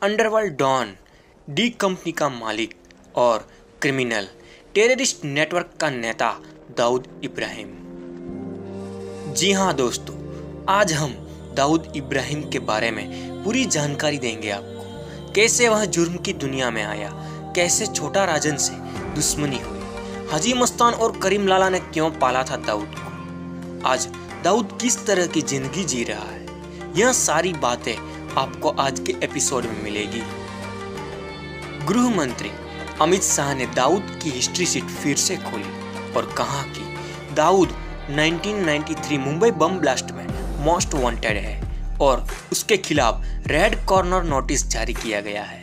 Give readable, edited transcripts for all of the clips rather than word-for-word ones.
Underworld don, D company का मालिक और क्रिमिनल टेररिस्ट नेटवर्क का नेता दाऊद इब्राहिम। जी हाँ दोस्तों, आज हम दाऊद इब्राहिम के बारे में पूरी जानकारी देंगे आपको। कैसे वह जुर्म की दुनिया में आया, कैसे छोटा राजन से दुश्मनी हुई, हाजी मस्तान और करीम लाला ने क्यों पाला था दाऊद को, आज दाऊद किस तरह की जिंदगी जी रहा है, यह सारी बातें आपको आज के एपिसोड में मिलेगी। गृह मंत्री अमित शाह ने दाऊद की हिस्ट्री शीट फिर से खोली और कहा कि दाऊद 1993 मुंबई बम ब्लास्ट में मोस्ट वांटेड है और उसके खिलाफ रेड कॉर्नर नोटिस जारी किया गया है।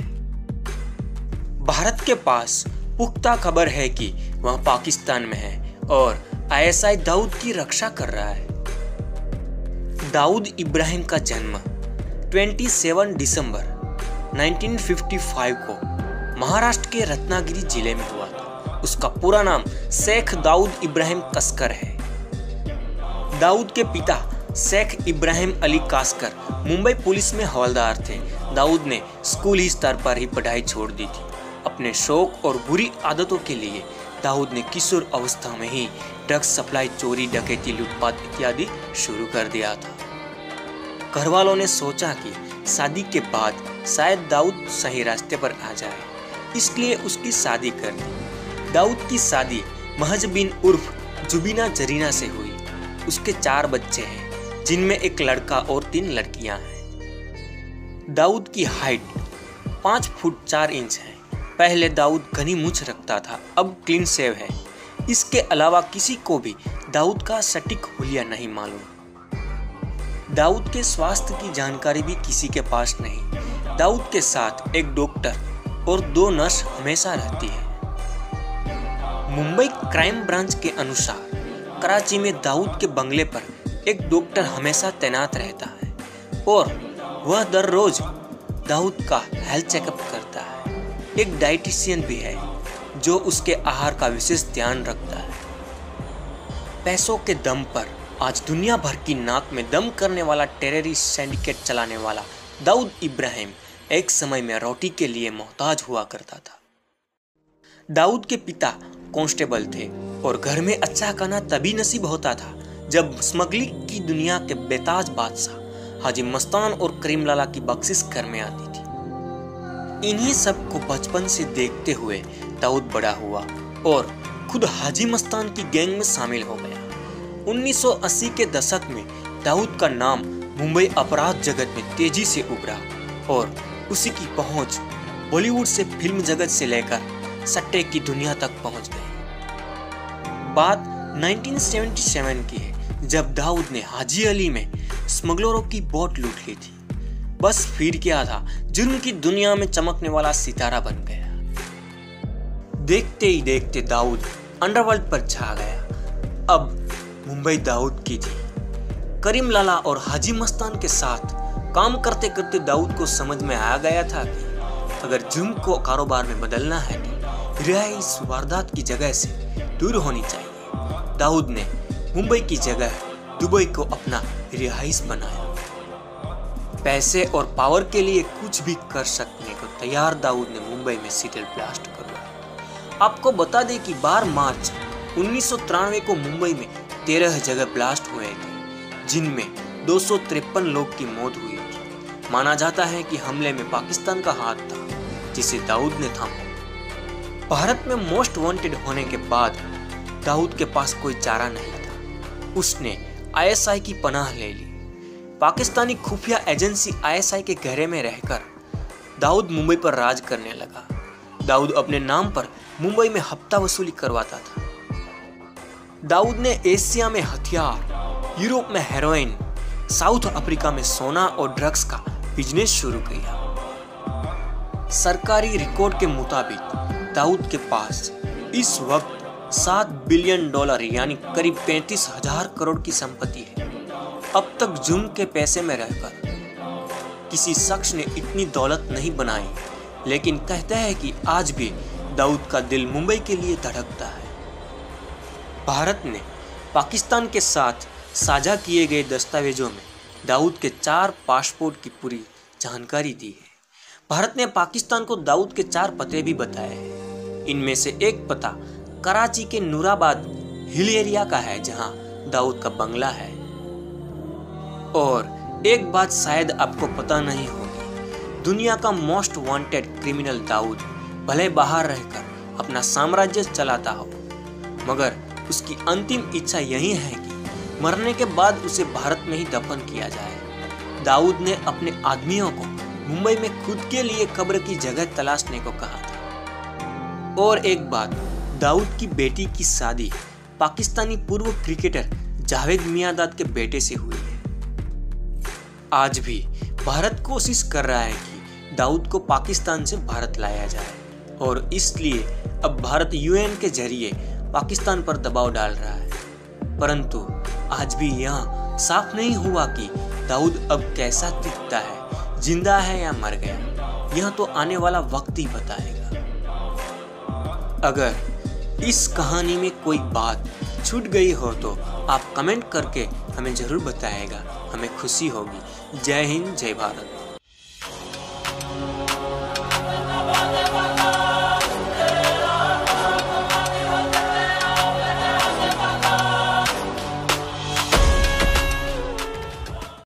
भारत के पास पुख्ता खबर है कि वह पाकिस्तान में है और आईएसआई दाऊद की रक्षा कर रहा है। दाऊद इब्राहिम का जन्म 27 दिसंबर 1955 को महाराष्ट्र के रत्नागिरी जिले में हुआ था। उसका पूरा नाम शेख दाऊद इब्राहिम कसकर है। दाऊद के पिता शेख इब्राहिम अली कास्कर मुंबई पुलिस में हवलदार थे। दाऊद ने स्कूली स्तर पर ही पढ़ाई छोड़ दी थी। अपने शौक और बुरी आदतों के लिए दाऊद ने किशोर अवस्था में ही ड्रग्स सप्लाई, चोरी, डकैती, लूटपाट इत्यादि शुरू कर दिया था। घर वालों ने सोचा कि शादी के बाद शायद दाऊद सही रास्ते पर आ जाए, इसलिए उसकी शादी कर दी। दाऊद की शादी महज बिन उर्फ जुबीना जरीना से हुई। उसके 4 बच्चे हैं, जिनमें एक लड़का और 3 लड़कियां हैं। दाऊद की हाइट 5 फुट 4 इंच है। पहले दाऊद घनी मूंछ रखता था, अब क्लीन शेव है। इसके अलावा किसी को भी दाऊद का सटीक हुलिया नहीं मालूम। दाऊद के स्वास्थ्य की जानकारी भी किसी के पास नहीं। दाऊद के साथ एक डॉक्टर और 2 नर्स हमेशा रहती है। मुंबई क्राइम ब्रांच के अनुसार कराची में दाऊद के बंगले पर एक डॉक्टर हमेशा तैनात रहता है और वह दर रोज दाऊद का हेल्थ चेकअप करता है। एक डाइटिशियन भी है जो उसके आहार का विशेष ध्यान रखता है। पैसों के दम पर आज दुनिया भर की नाक में दम करने वाला टेररिस्ट सिंडिकेट चलाने वाला दाऊद इब्राहिम एक समय में रोटी के लिए मोहताज हुआ करता था। दाऊद के पिता कांस्टेबल थे और घर में अच्छा खाना तभी नसीब होता था जब स्मगलिंग की दुनिया के बेताज बादशाह हाजी मस्तान और करीम लाला की बख्शिश घर में आती थी। इन्हीं सब को बचपन से देखते हुए दाऊद बड़ा हुआ और खुद हाजी मस्तान की गैंग में शामिल हो गया। 1980 के दशक में दाऊद का नाम मुंबई अपराध जगत में तेजी से उभरा और उसी की पहुंच बॉलीवुड से फिल्म जगत से लेकर सट्टे की दुनिया तक पहुंच गई। बात 1977 की है, जब दाऊद ने हाजी अली में स्मगलरों की बोट लूट ली थी। बस फिर क्या था, जुर्म की दुनिया में चमकने वाला सितारा बन गया। देखते ही देखते दाऊद अंडरवर्ल्ड पर छा गया। अब मुंबई दाऊद की थी। करीम लाला और हाजी मस्तान के साथ काम करते करते दाऊद को समझ में आ गया था कि अगर जुर्म को कारोबार में बदलना है तो रिहाइश वारदात की जगह से दूर होनी चाहिए। दाऊद ने मुंबई की जगह दुबई को अपना रिहाइश बनाया। पैसे और पावर के लिए कुछ भी कर सकने को तैयार दाऊद ने मुंबई में सिटी ब्लास्ट करवाया। आपको बता दें कि 12 मार्च 1993 को मुंबई में 13 जगह ब्लास्ट हुए थे, जिनमें 253 लोग की मौत हुई थी। माना जाता है कि हमले में पाकिस्तान का हाथ था, जिसे दाऊद ने थामा। भारत में मोस्ट वांटेड होने के बाद दाऊद के पास कोई चारा नहीं था। उसने आईएसआई की पनाह ले ली। पाकिस्तानी खुफिया एजेंसी आईएसआई के घेरे में रहकर दाऊद मुंबई पर राज करने लगा। दाऊद अपने नाम पर मुंबई में हफ्ता वसूली करवाता था। दाऊद ने एशिया में हथियार, यूरोप में हेरोइन, साउथ अफ्रीका में सोना और ड्रग्स का बिजनेस शुरू किया। सरकारी रिकॉर्ड के मुताबिक दाऊद के पास इस वक्त $7 बिलियन यानी करीब 35,000 करोड़ की संपत्ति है। अब तक जुर्म के पैसे में रहकर किसी शख्स ने इतनी दौलत नहीं बनाई, लेकिन कहते हैं कि आज भी दाऊद का दिल मुंबई के लिए धड़कता है। भारत ने पाकिस्तान के साथ साझा किए गए दस्तावेजों में दाऊद के 4 पासपोर्ट की पूरी जानकारी दी है। भारत ने पाकिस्तान को दाऊद के 4 पते भी बताए हैं। इनमें से एक पता कराची के नूराबाद हिल एरिया का है, जहां दाऊद का बंगला है। और एक बात शायद आपको पता नहीं होगी, दुनिया का मोस्ट वांटेड क्रिमिनल दाऊद भले बाहर रहकर अपना साम्राज्य चलाता हो, मगर उसकी अंतिम इच्छा यही है कि मरने के बाद उसे भारत में ही दफन किया जाए। दाऊद ने अपने आदमियों को मुंबई में खुद के लिए कब्र की जगह तलाशने को कहा था। और एक बात, दाऊद की बेटी की शादी पाकिस्तानी पूर्व क्रिकेटर जावेद मियांदाद के बेटे से हुई है। आज भी भारत कोशिश कर रहा है कि दाऊद को पाकिस्तान से भारत लाया जाए, और इसलिए अब भारत यूएन के जरिए पाकिस्तान पर दबाव डाल रहा है। परंतु आज भी यह साफ नहीं हुआ कि दाऊद अब कैसा दिखता है, जिंदा है या मर गया। यह तो आने वाला वक्त ही बताएगा। अगर इस कहानी में कोई बात छूट गई हो तो आप कमेंट करके हमें जरूर बताएगा, हमें खुशी होगी। जय हिंद, जय भारत।